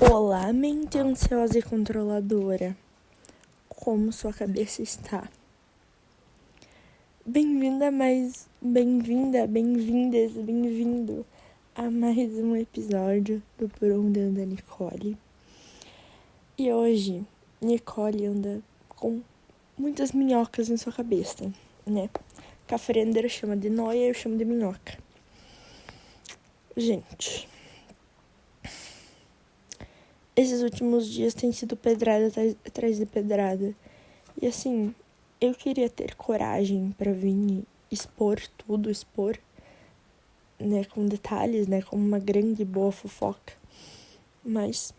Olá, mente ansiosa e controladora. Como sua cabeça está? Bem-vindo a mais um episódio do Por Onde Anda Nicole. E hoje, Nicole anda com muitas minhocas em sua cabeça, né? Cafrender chama de noia, eu chamo de minhoca. Gente, esses últimos dias têm sido pedrada atrás de pedrada. E assim, eu queria ter coragem pra vir expor, né, com detalhes, né, como uma grande boa fofoca. Mas,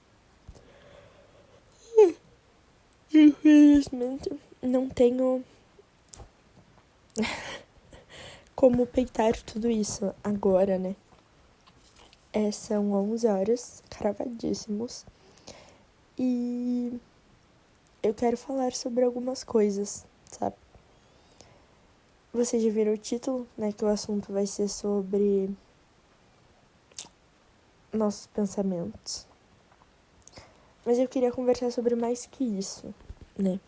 infelizmente, não tenho como peitar tudo isso agora, né. São 11 horas, cravadíssimos. E eu quero falar sobre algumas coisas, sabe? Vocês já viram o título, né, que o assunto vai ser sobre nossos pensamentos. Mas eu queria conversar sobre mais que isso, né?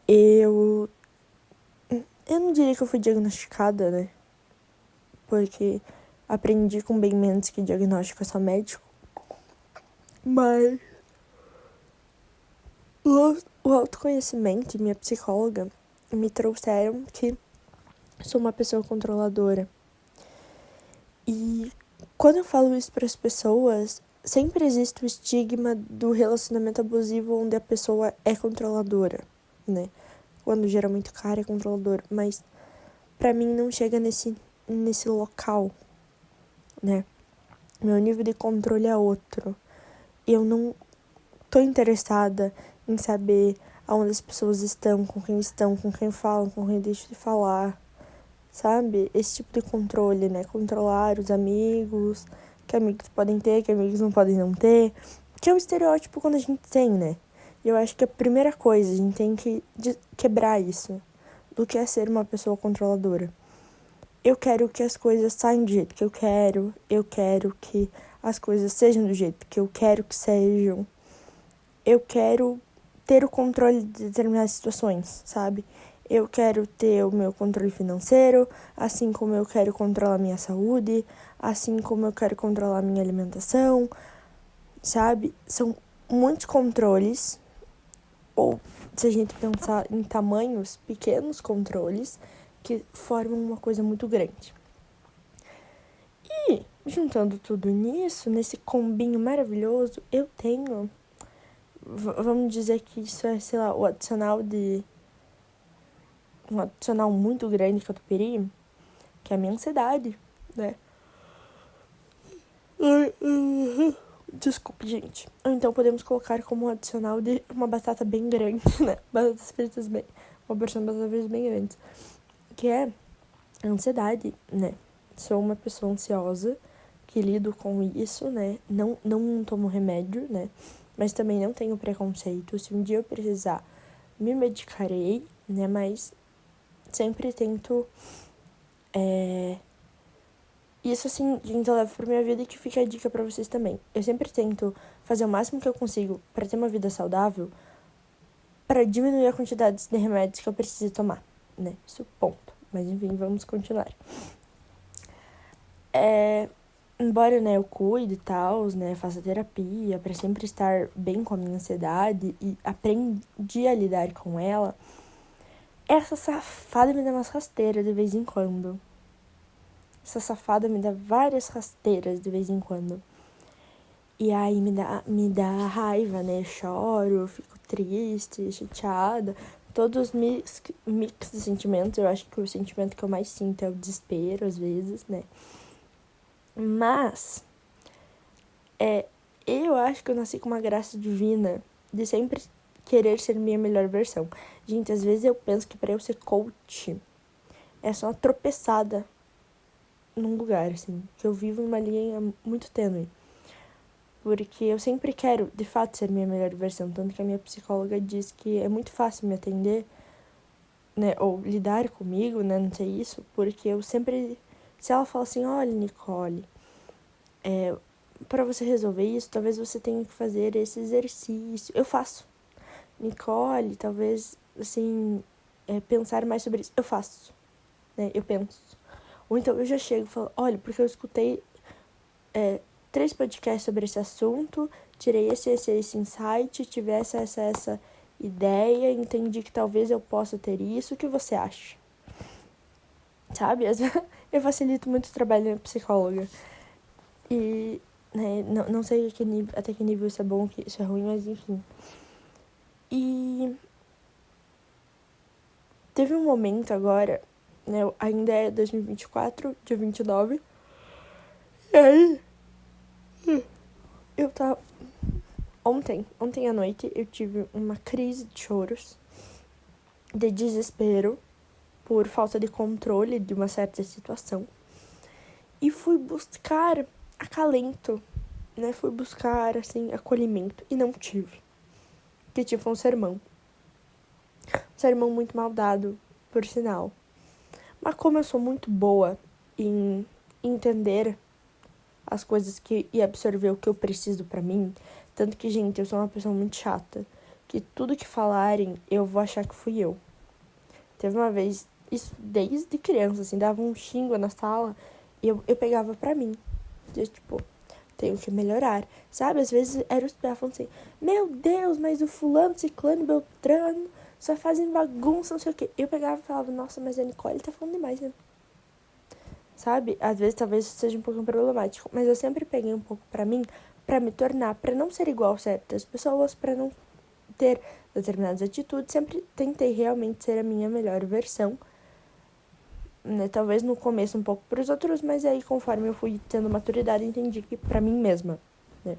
Eu não diria que eu fui diagnosticada, né? Porque aprendi com bem menos que diagnóstico, é só médico. Mas o autoconhecimento e minha psicóloga me trouxeram que sou uma pessoa controladora. E quando eu falo isso para as pessoas, sempre existe o estigma do relacionamento abusivo onde a pessoa é controladora, né? Quando geralmente o cara é controlador, mas pra mim não chega nesse local, né? Meu nível de controle é outro. Eu não tô interessada em saber aonde as pessoas estão, com quem falam, com quem deixam de falar, sabe? Esse tipo de controle, né? Controlar os amigos, que amigos podem ter, que amigos não podem não ter, que é um estereótipo quando a gente tem, né? E eu acho que a primeira coisa, a gente tem que quebrar isso, do que é ser uma pessoa controladora. Eu quero que as coisas saiam do jeito que eu quero que as coisas sejam do jeito que eu quero que sejam. Eu quero ter o controle de determinadas situações, sabe? Eu quero ter o meu controle financeiro, assim como eu quero controlar minha saúde, assim como eu quero controlar minha alimentação, sabe? São muitos controles, ou se a gente pensar em tamanhos, pequenos controles, que formam uma coisa muito grande. E, juntando tudo nisso, nesse combinho maravilhoso, eu tenho... Vamos dizer que isso é, sei lá, um adicional muito grande que eu teria, que é a minha ansiedade, né? Desculpe, gente. Ou então podemos colocar como um adicional de uma batata bem grande, né? Batatas fritas bem... Uma porção de batatas fritas bem grande. Que é a ansiedade, né? Sou uma pessoa ansiosa que lido com isso, né? Não tomo remédio, né? Mas também não tenho preconceito. Se um dia eu precisar, me medicarei, né? Mas sempre tento... Isso, assim, gente, eu levo pra minha vida e que fica a dica pra vocês também. Eu sempre tento fazer o máximo que eu consigo pra ter uma vida saudável, pra diminuir a quantidade de remédios que eu preciso tomar, né? Isso, ponto. Mas, enfim, vamos continuar. Embora, né, eu cuide e tal, né, faça terapia pra sempre estar bem com a minha ansiedade e aprendi a lidar com ela, essa safada me dá umas rasteiras de vez em quando. Essa safada me dá várias rasteiras de vez em quando. E aí me dá raiva, né? Choro, fico triste, chateada. Todos os mix de sentimentos. Eu acho que o sentimento que eu mais sinto é o desespero, às vezes, né? Mas, eu acho que eu nasci com uma graça divina de sempre querer ser minha melhor versão. Gente, às vezes eu penso que pra eu ser coach é só uma tropeçada num lugar, assim. Que eu vivo numa linha muito tênue. Porque eu sempre quero, de fato, ser minha melhor versão. Tanto que a minha psicóloga diz que é muito fácil me atender, né? Ou lidar comigo, né? Não sei isso. Porque eu sempre... Se ela fala assim, olha, Nicole, para você resolver isso, talvez você tenha que fazer esse exercício. Eu faço. Nicole, talvez, assim, pensar mais sobre isso. Eu faço, né? Eu penso. Ou então eu já chego e falo, olha, porque eu escutei 3 podcasts sobre esse assunto, tirei esse insight, tive essa ideia, entendi que talvez eu possa ter isso, o que você acha? Sabe? Eu facilito muito o trabalho de psicóloga. E, né, não sei até que nível isso é bom, que isso é ruim, mas enfim. E teve um momento agora, né, ainda é 2024, dia 29, e aí eu tava... Ontem à noite, eu tive uma crise de choros, de desespero, por falta de controle de uma certa situação. E fui buscar acalento, né? Fui buscar, assim, acolhimento. E não tive. Que tive um sermão. Um sermão muito mal dado, por sinal. Mas como eu sou muito boa em entender as coisas e absorver o que eu preciso pra mim, tanto que, gente, eu sou uma pessoa muito chata, que tudo que falarem, eu vou achar que fui eu. Teve uma vez, isso desde criança, assim, dava um xingo na sala e eu pegava pra mim. De, tipo, tenho que melhorar. Sabe? Às vezes era os pés falando assim, meu Deus, mas o fulano, ciclano e beltrano só fazem bagunça, não sei o quê. Eu pegava e falava, nossa, mas a Nicole tá falando demais, né? Sabe? Às vezes talvez isso seja um pouco problemático, mas eu sempre peguei um pouco pra mim, pra me tornar, pra não ser igual a certas pessoas, pra não ter determinadas atitudes, sempre tentei realmente ser a minha melhor versão, né? Talvez no começo um pouco pros outros, mas aí conforme eu fui tendo maturidade, entendi que pra mim mesma, né?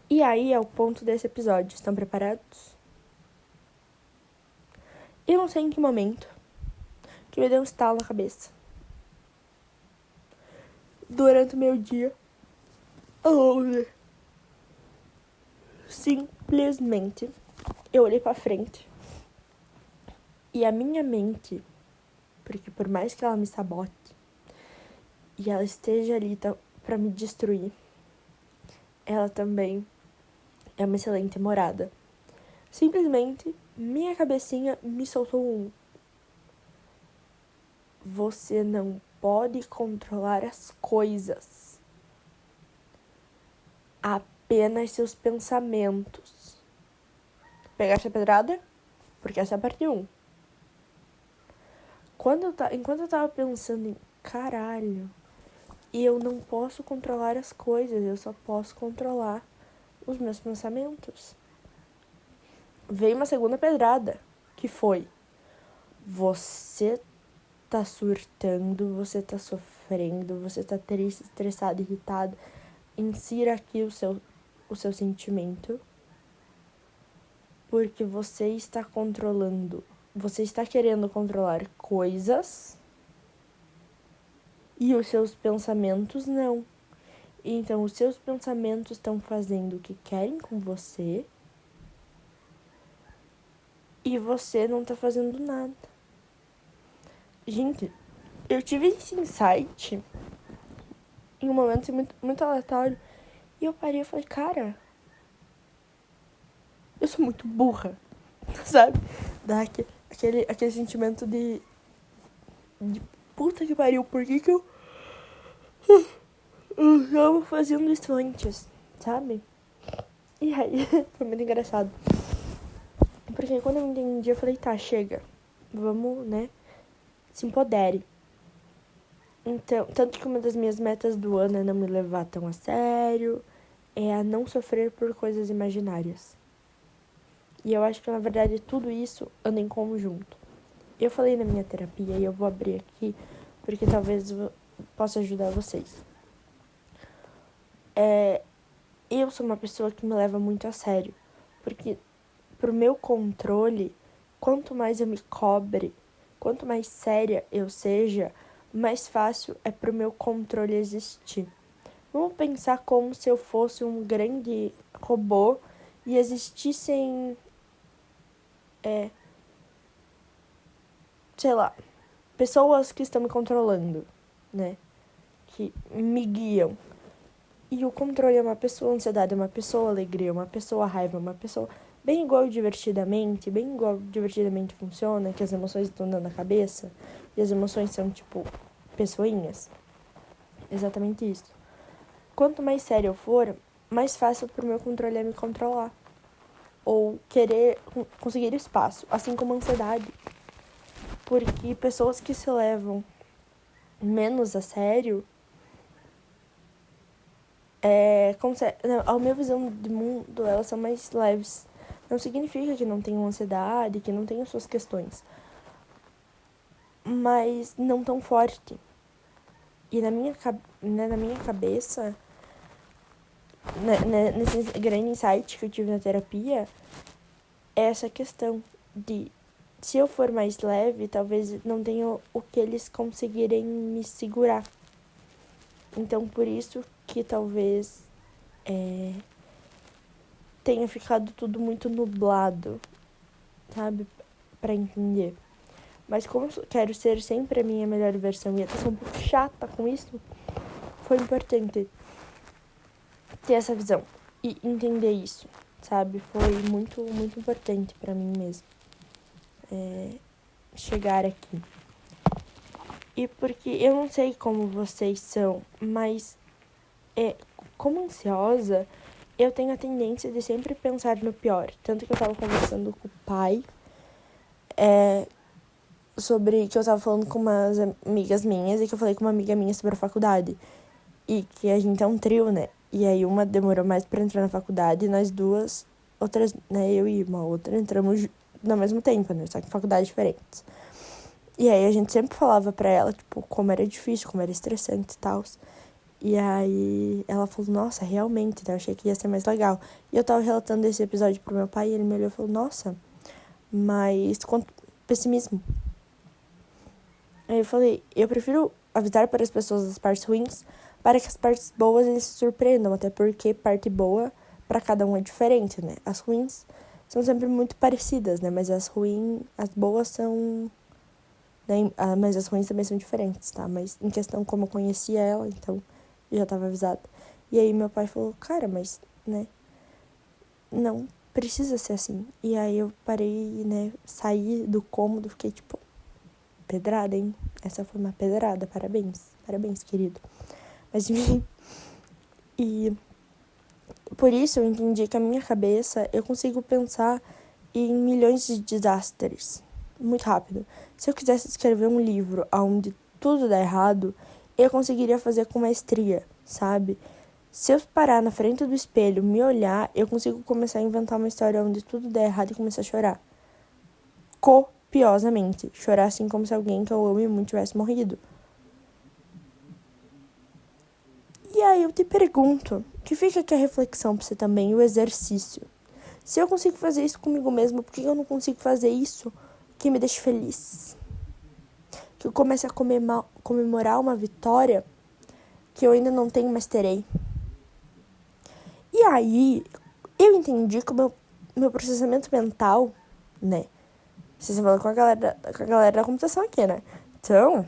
E aí é o ponto desse episódio. Estão preparados? Eu não sei em que momento que me deu um estalo na cabeça. Durante o meu dia, onde simplesmente eu olhei pra frente e a minha mente, porque por mais que ela me sabote e ela esteja ali pra me destruir, ela também é uma excelente morada. Simplesmente, minha cabecinha me soltou um: você não pode controlar as coisas, apenas seus pensamentos. Pegaste a pedrada? Porque essa é a parte 1. Enquanto eu tava pensando em caralho, e eu não posso controlar as coisas, eu só posso controlar os meus pensamentos. Veio uma segunda pedrada, que foi: você tá surtando, você tá sofrendo, você tá triste, estressado, irritado. Insira aqui o seu sentimento, porque você está controlando, você está querendo controlar coisas e os seus pensamentos não. Então, os seus pensamentos estão fazendo o que querem com você e você não tá fazendo nada. Gente, eu tive esse insight em um momento muito, muito aleatório e eu parei e falei, cara, eu sou muito burra, sabe? Dá aquele sentimento de puta que pariu, por que eu tava fazendo isso antes, sabe? E aí, foi muito engraçado. Porque quando eu entendi, eu falei, tá, chega. Vamos, né, se empodere. Então, tanto que uma das minhas metas do ano é não me levar tão a sério, é a não sofrer por coisas imaginárias. E eu acho que, na verdade, tudo isso anda em conjunto. Eu falei na minha terapia, e eu vou abrir aqui, porque talvez possa ajudar vocês. Eu sou uma pessoa que me leva muito a sério, porque pro meu controle, quanto mais eu me cobre, quanto mais séria eu seja, mais fácil é pro meu controle existir. Vamos pensar como se eu fosse um grande robô e existissem, sei lá, pessoas que estão me controlando, né? Que me guiam. E o controle é uma pessoa, a ansiedade é uma pessoa, a alegria é uma pessoa, a raiva é uma pessoa. Bem igual divertidamente funciona, que as emoções estão dentro da cabeça, e as emoções são, tipo, pessoinhas. Exatamente isso. Quanto mais sério eu for, mais fácil pro meu controle é me controlar. Ou querer conseguir espaço, assim como a ansiedade. Porque pessoas que se levam menos a sério, a minha visão de mundo, elas são mais leves. Não significa que não tenham ansiedade, que não tenham suas questões. Mas não tão forte. E na minha cabeça, nesse grande insight que eu tive na terapia, é essa questão de, se eu for mais leve, talvez não tenha o que eles conseguirem me segurar. Então, por isso que talvez tenha ficado tudo muito nublado, sabe? Pra entender. Mas como eu quero ser sempre a minha melhor versão e até sou um pouco chata com isso, foi importante ter essa visão e entender isso, sabe? Foi muito, muito importante pra mim mesmo chegar aqui. E porque eu não sei como vocês são, mas como ansiosa, eu tenho a tendência de sempre pensar no pior. Tanto que eu tava conversando com o pai sobre que eu tava falando com umas amigas minhas e que eu falei com uma amiga minha sobre a faculdade. E que a gente é um trio, né? E aí uma demorou mais pra entrar na faculdade e nós duas, outras, né? Eu e uma outra entramos no mesmo tempo, né? Só que em faculdades diferentes. E aí a gente sempre falava pra ela, tipo, como era difícil, como era estressante e tal. E aí ela falou, nossa, realmente, né? Eu achei que ia ser mais legal. E eu tava relatando esse episódio pro meu pai e ele me olhou e falou, nossa, mas quanto pessimismo. Aí eu falei, eu prefiro avisar para as pessoas as partes ruins para que as partes boas eles se surpreendam, até porque parte boa para cada um é diferente, né? As ruins são sempre muito parecidas, né? Mas as boas são, né? Mas as ruins também são diferentes, tá? Mas em questão como eu conhecia ela, então eu já tava avisada. E aí meu pai falou, cara, mas, né? Não precisa ser assim. E aí eu parei, né? Saí do cômodo, fiquei tipo, pedrada, hein? Essa foi uma pedrada, parabéns. Parabéns, querido. Mas enfim. E por isso eu entendi que a minha cabeça, eu consigo pensar em milhões de desastres. Muito rápido. Se eu quisesse escrever um livro onde tudo dá errado, eu conseguiria fazer com maestria, sabe? Se eu parar na frente do espelho, me olhar, eu consigo começar a inventar uma história onde tudo dá errado e começar a chorar. Copiosamente. Chorar assim como se alguém que eu amo muito tivesse morrido. E aí eu te pergunto, que fica aqui a reflexão pra você também, o exercício. Se eu consigo fazer isso comigo mesma, por que eu não consigo fazer isso que me deixa feliz? Que eu comece a comemorar uma vitória que eu ainda não tenho, mas terei. E aí, eu entendi que o meu processamento mental, né? Vocês estão falando com a galera da computação aqui, né? Então,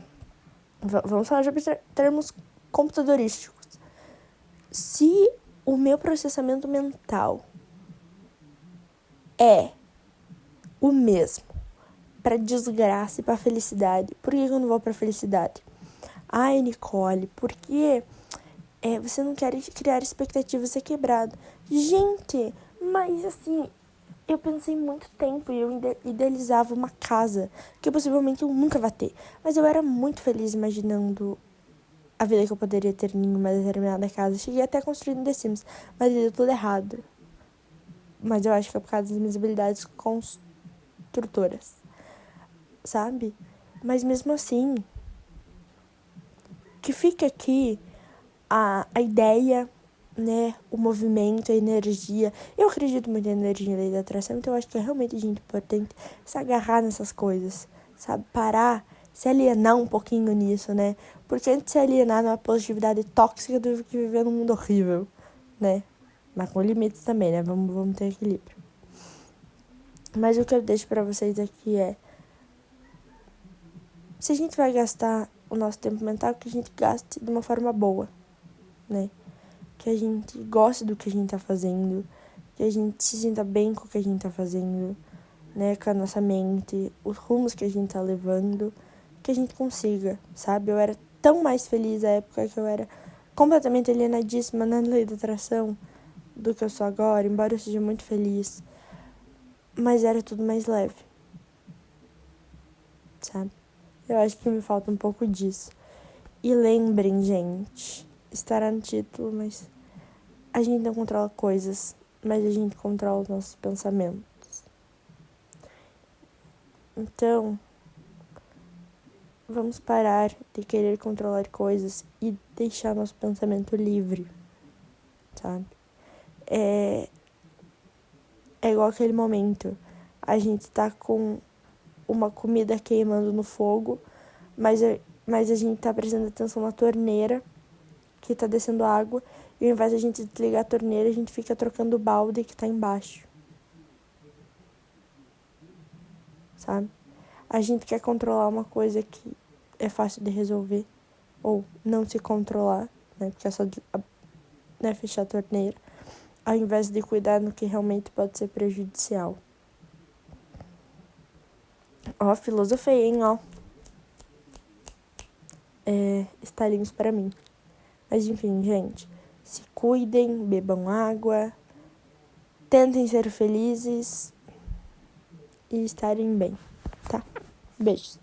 vamos falar de termos computadorísticos. Se o meu processamento mental é o mesmo pra desgraça e pra felicidade, por que eu não vou pra felicidade? Ai, Nicole, por que você não quer criar expectativas e ser quebrado? Gente, mas assim, eu pensei muito tempo e eu idealizava uma casa que possivelmente eu nunca vá ter. Mas eu era muito feliz imaginando a vida que eu poderia ter em uma determinada casa. Cheguei até a construir no The Sims, mas deu tudo errado. Mas eu acho que é por causa das minhas habilidades construtoras, sabe? Mas mesmo assim, que fica aqui a ideia, né, o movimento, a energia. Eu acredito muito na energia e lei da atração, então eu acho que é realmente muito importante se agarrar nessas coisas, sabe? Parar, se alienar um pouquinho nisso, né? Porque antes de se alienar numa positividade tóxica do que viver num mundo horrível, né? Mas com limites também, né? Vamos ter equilíbrio. Mas o que eu deixo pra vocês aqui é, se a gente vai gastar o nosso tempo mental, que a gente gaste de uma forma boa, né? que a gente goste do que a gente tá fazendo, que a gente se sinta bem com o que a gente tá fazendo, né, com a nossa mente, os rumos que a gente tá levando, que a gente consiga, sabe? Eu era tão mais feliz na época que eu era completamente alienadíssima na lei da atração do que eu sou agora, embora eu seja muito feliz. Mas era tudo mais leve, sabe? Eu acho que me falta um pouco disso. E lembrem, gente, estará no título, mas a gente não controla coisas, mas a gente controla os nossos pensamentos. Então, vamos parar de querer controlar coisas e deixar nosso pensamento livre, sabe? É igual aquele momento. A gente tá com uma comida queimando no fogo, mas a gente tá prestando atenção na torneira que tá descendo água, e ao invés de a gente desligar a torneira, a gente fica trocando o balde que tá embaixo, sabe? A gente quer controlar uma coisa que é fácil de resolver, ou não se controlar, né? Porque é só né, fechar a torneira, ao invés de cuidar no que realmente pode ser prejudicial. Ó, filosofei, hein, ó. Estalinhos para mim. Mas enfim, gente, se cuidem, bebam água, tentem ser felizes e estarem bem, tá? Beijos.